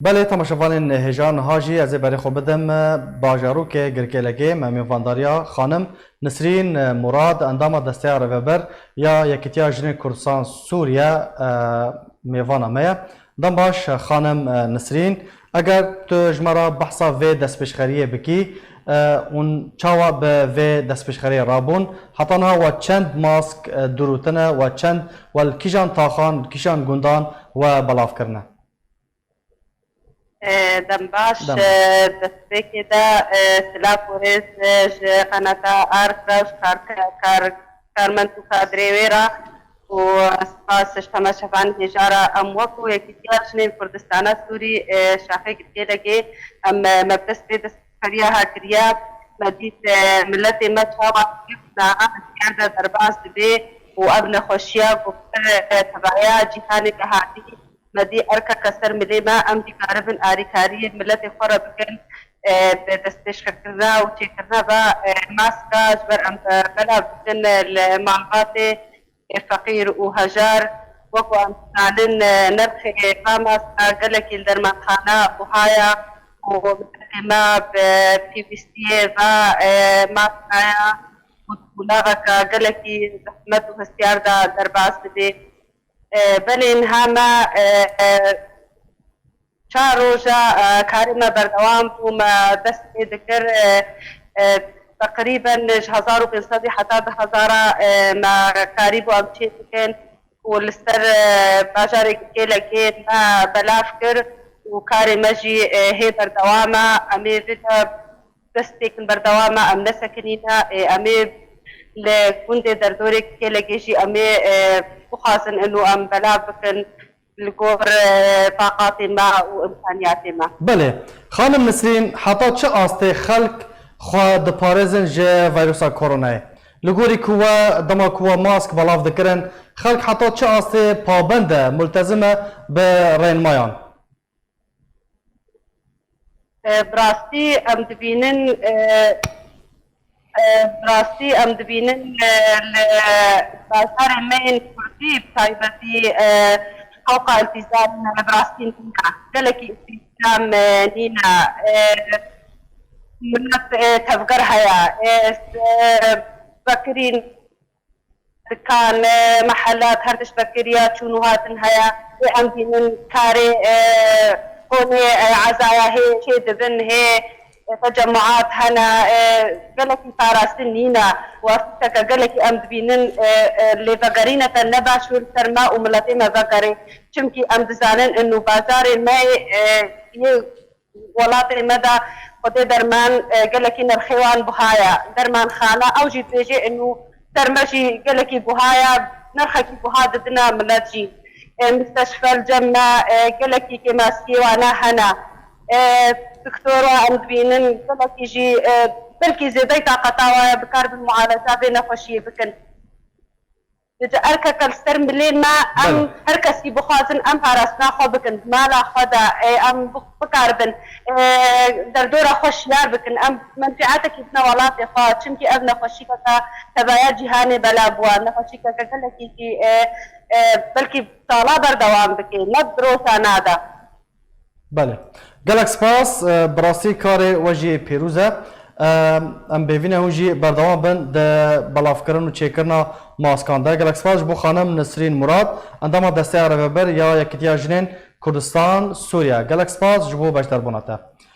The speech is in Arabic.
بله تماشاوان هجان هاجی از برای خود بدم باجارو که گرکلگی میوانداریا خانم نسرین مراد اندام دسته روبر یا یکیتیا جنین کردستان سوریه میوانا میا دم باش خانم نسرین اگر تو جمرا بحثا و دست پیشخریه بکی اون چاوا به و دست پیشخریه رابون حتی نه و چند ماسک دروتنه و چند و کیجان تاخان کیجان گندان و بلاف کرنه دمباش دستبکی دا سلاف ورز قناتا آرکراش کارمن تو کادریویرا و سپاس شتما شفان هجارا ام وکو یکیتیار شنین کردستانا سوری شاخه گرگی لگی ام مبدس بید سکریا ها کریا مدید ملت ما چاوا یفنا سیارده درباز بی و ابن خوشیا گفتر تبایا جیهانی کهاتی مدي أركا كسر مليما أم دي كاربن آري كاري ملت خورا بكن بدستش كرنا وتشكرنا با ماسكا جبر أم بلا بكن المعلومات فقير وهجار وكو أم تعلن نرخ قامس قالك الدرمان خانة وهايا ومتقمة بي بي سي با ماسكايا ولاغك قالك زحمت وهستيار دا درباس بدي بلين هما شاروجا كارما بردوام وما دست ذكر تقريبا 1500 حتى 1000 ما كاريبو امشي كان والستر باجاري كيلا ما بلافكر وكاري مجي هي بردوامة امي فيتا دستك بردوامة ام نسكنينا امي لكنت دردورك كيلا جيجي امي وخاصة انه ام بلا بكن الكور طاقات ما وامكانيات ما. بله خانم نسرین حتی چه آسته خلق خواه دپارزن جه ویروسا کرونا لگوری کوا دما کوا ماسک بلاف دکرن خلق حتی چه آسته پابنده ملتزمه به رین مایان براستي ام دبينن براستي ام دبينن بازار المين كردي بتايبتي فوق التزام براستي نينا قالك التزام نينا منات تفكر هيا بكرين كان محلات هردش بكريات شنو هاتن هيا ام دينن كاري هون عزايا هي شيء دبن هي تجمعات هنا قالك فارسين نينا وفتك قالك أم دبينن اللي فقرينة النبع شو الترما وملاتي ما فقري شمكي أم دزانن إنه بازار ما ولاتي مدى قد درمان قالك إن الخيوان بهايا درمان خانة أو جيت بيجي إنه ترمجي قالك بهايا نرخكي بهذا دنا ملاتجي مستشفى الجنة قالك كما سيوانا هنا دكتورة عند بينن قالك يجي بلكي زيدي طاقة بكار بالمعالجة بين خشية بكن جا أركا كالستر ملين ما أم هركا سي بخازن أم هارسنا خو بكن مالا خدا أم بكاربن دردورة خوش يار بكن أم منفعاتك يتنا ولاتي خوا شمكي أبنا خشيكا تبايا جهاني بلا بوا نخشيكا قالك يجي بلكي طالة بردوام بكي ندروسا نادا بله گلک سپاس براسی کار وجه پیروزه ام ببینه وجه بردوام بند بلاف کردن و چک کردن ماسکان ده گلک سپاس بو خانم نسرین مراد اندام دسته روبر یا یکیتیا جنین کردستان سوریه گلک سپاس جبو بشتر بونته